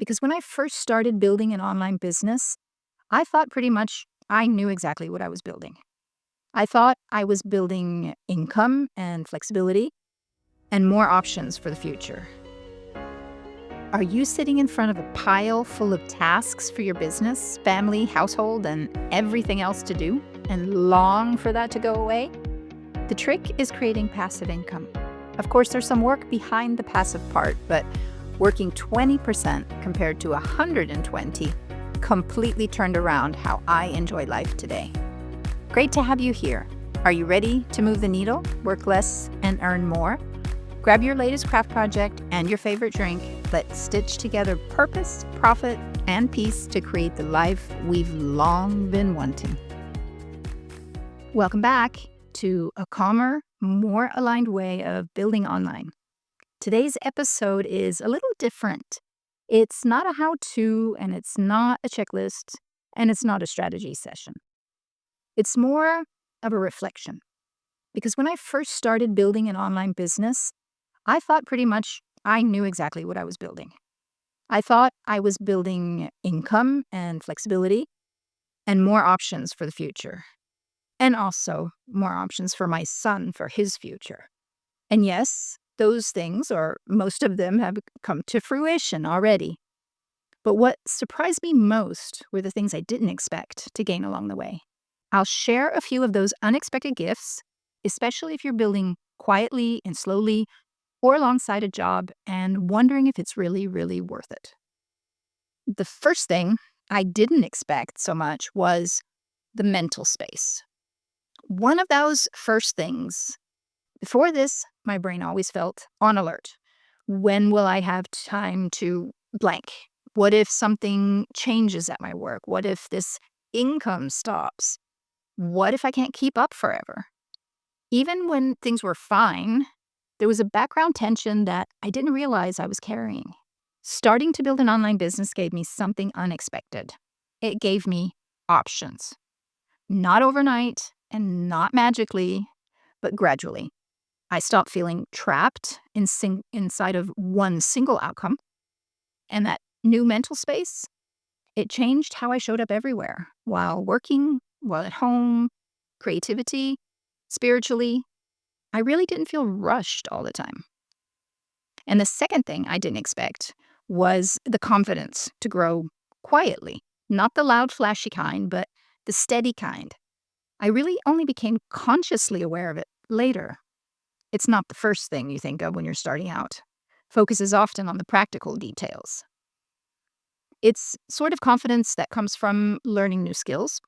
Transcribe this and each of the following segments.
Because when I first started building an online business, I thought pretty much I knew exactly what I was building. I thought I was building income and flexibility and more options for the future. Are you sitting in front of a pile full of tasks for your business, family, household, and everything else to do, and long for that to go away? The trick is creating passive income. Of course, there's some work behind the passive part, but working 20% compared to 120 completely turned around how I enjoy life today. Great to have you here. Are you ready to move the needle, work less, and earn more? Grab your latest craft project and your favorite drink. Let's stitch together purpose, profit, and peace to create the life we've long been wanting. Welcome back to a calmer, more aligned way of building online. Today's episode is a little different. It's not a how-to, and it's not a checklist, and it's not a strategy session. It's more of a reflection. Because when I first started building an online business, I thought pretty much I knew exactly what I was building. I thought I was building income and flexibility and more options for the future. And also more options for my son for his future. And yes, those things, or most of them, have come to fruition already. But what surprised me most were the things I didn't expect to gain along the way. I'll share a few of those unexpected gifts, especially if you're building quietly and slowly or alongside a job and wondering if it's really, really worth it. The first thing I didn't expect so much was the mental space. One of those first things, before this, my brain always felt on alert. When will I have time to blank? What if something changes at my work? What if this income stops? What if I can't keep up forever? Even when things were fine, there was a background tension that I didn't realize I was carrying. Starting to build an online business gave me something unexpected. It gave me options. Not overnight and not magically, but gradually. I stopped feeling trapped inside of one single outcome. And that new mental space, it changed how I showed up everywhere, while working, while at home, creativity, spiritually. I really didn't feel rushed all the time. And the second thing I didn't expect was the confidence to grow quietly. Not the loud, flashy kind, but the steady kind. I really only became consciously aware of it later. It's not the first thing you think of when you're starting out. Focus is often on the practical details. It's sort of confidence that comes from learning new skills,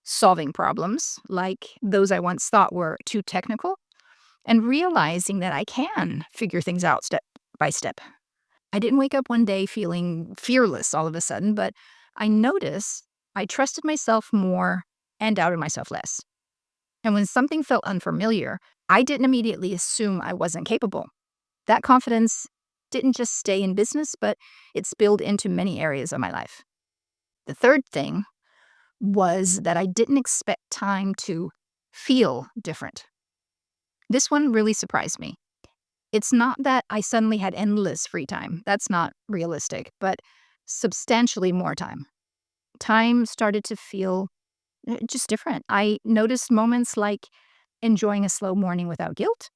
solving problems like those I once thought were too technical, and realizing that I can figure things out step by step. I didn't wake up one day feeling fearless all of a sudden, but I noticed I trusted myself more and doubted myself less. And when something felt unfamiliar, I didn't immediately assume I wasn't capable. That confidence didn't just stay in business, but it spilled into many areas of my life. The third thing was that I didn't expect time to feel different. This one really surprised me. It's not that I suddenly had endless free time. That's not realistic, but substantially more time. Time started to feel just different. I noticed moments like enjoying a slow morning without guilt,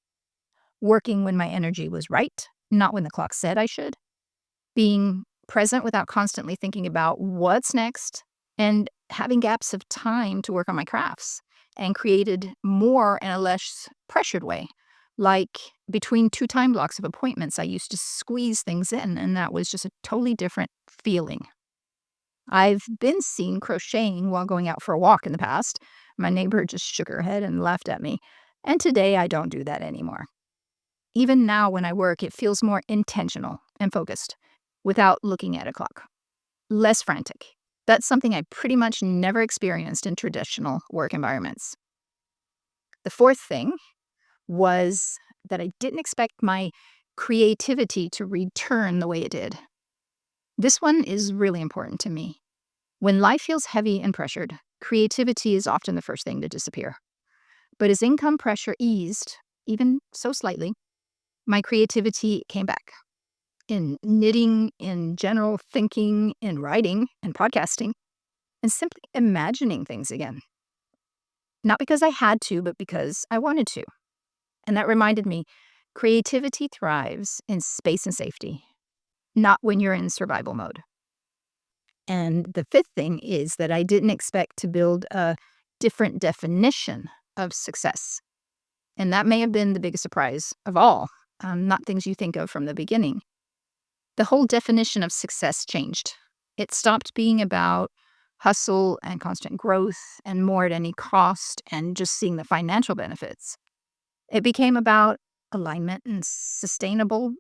working when my energy was right, not when the clock said I should, being present without constantly thinking about what's next, and having gaps of time to work on my crafts, and created more in a less pressured way. Like between two time blocks of appointments, I used to squeeze things in, and that was just a totally different feeling. I've been seen crocheting while going out for a walk in the past. My neighbor just shook her head and laughed at me. And today I don't do that anymore. Even now when I work, it feels more intentional and focused without looking at a clock. Less frantic. That's something I pretty much never experienced in traditional work environments. The fourth thing was that I didn't expect my creativity to return the way it did. This one is really important to me. When life feels heavy and pressured, creativity is often the first thing to disappear. But as income pressure eased, even so slightly, my creativity came back. in knitting, in general thinking, in writing and podcasting, and simply imagining things again. Not because I had to, but because I wanted to. And that reminded me, creativity thrives in space and safety, not when you're in survival mode. And the fifth thing is that I didn't expect to build a different definition of success. And that may have been the biggest surprise of all, not things you think of from the beginning. The whole definition of success changed. It stopped being about hustle and constant growth and more at any cost and just seeing the financial benefits. It became about alignment and sustainable,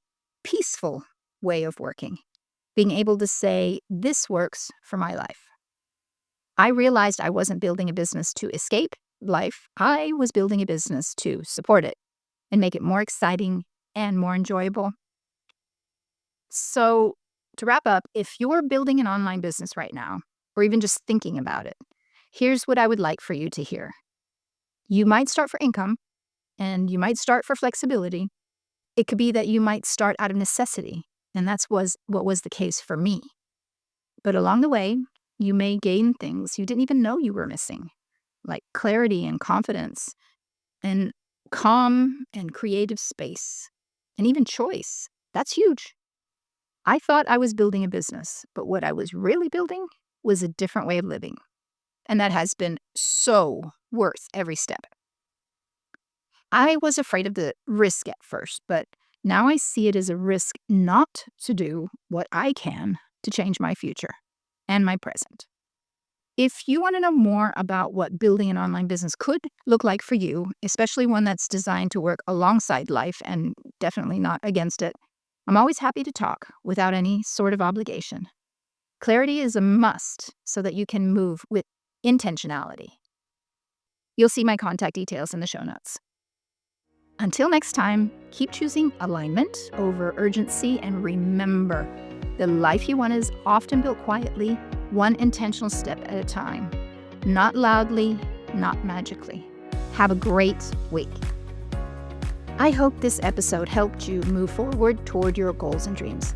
peaceful way of working, being able to say, this works for my life. I realized I wasn't building a business to escape life. I was building a business to support it and make it more exciting and more enjoyable. So, to wrap up, if you're building an online business right now, or even just thinking about it, here's what I would like for you to hear. You might start for income, and you might start for flexibility. It could be that you might start out of necessity, and what was the case for me. But along the way, you may gain things you didn't even know you were missing, like clarity and confidence, and calm and creative space, and even choice. That's huge. I thought I was building a business, but what I was really building was a different way of living. And that has been so worth every step. I was afraid of the risk at first, but now I see it as a risk not to do what I can to change my future and my present. If you want to know more about what building an online business could look like for you, especially one that's designed to work alongside life and definitely not against it, I'm always happy to talk without any sort of obligation. Clarity is a must so that you can move with intentionality. You'll see my contact details in the show notes. Until next time, keep choosing alignment over urgency, and remember, the life you want is often built quietly, one intentional step at a time. Not loudly, not magically. Have a great week. I hope this episode helped you move forward toward your goals and dreams,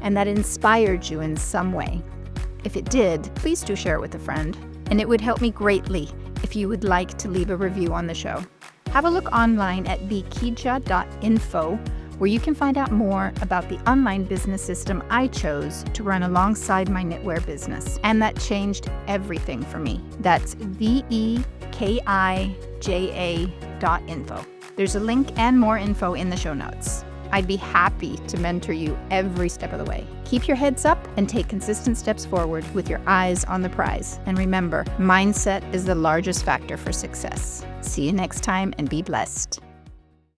and that inspired you in some way. If it did, please do share it with a friend, and it would help me greatly if you would like to leave a review on the show. Have a look online at bikija.info, where you can find out more about the online business system I chose to run alongside my knitwear business, and that changed everything for me. That's vekija.info. There's a link and more info in the show notes. I'd be happy to mentor you every step of the way. Keep your heads up and take consistent steps forward with your eyes on the prize. And remember, mindset is the largest factor for success. See you next time and be blessed.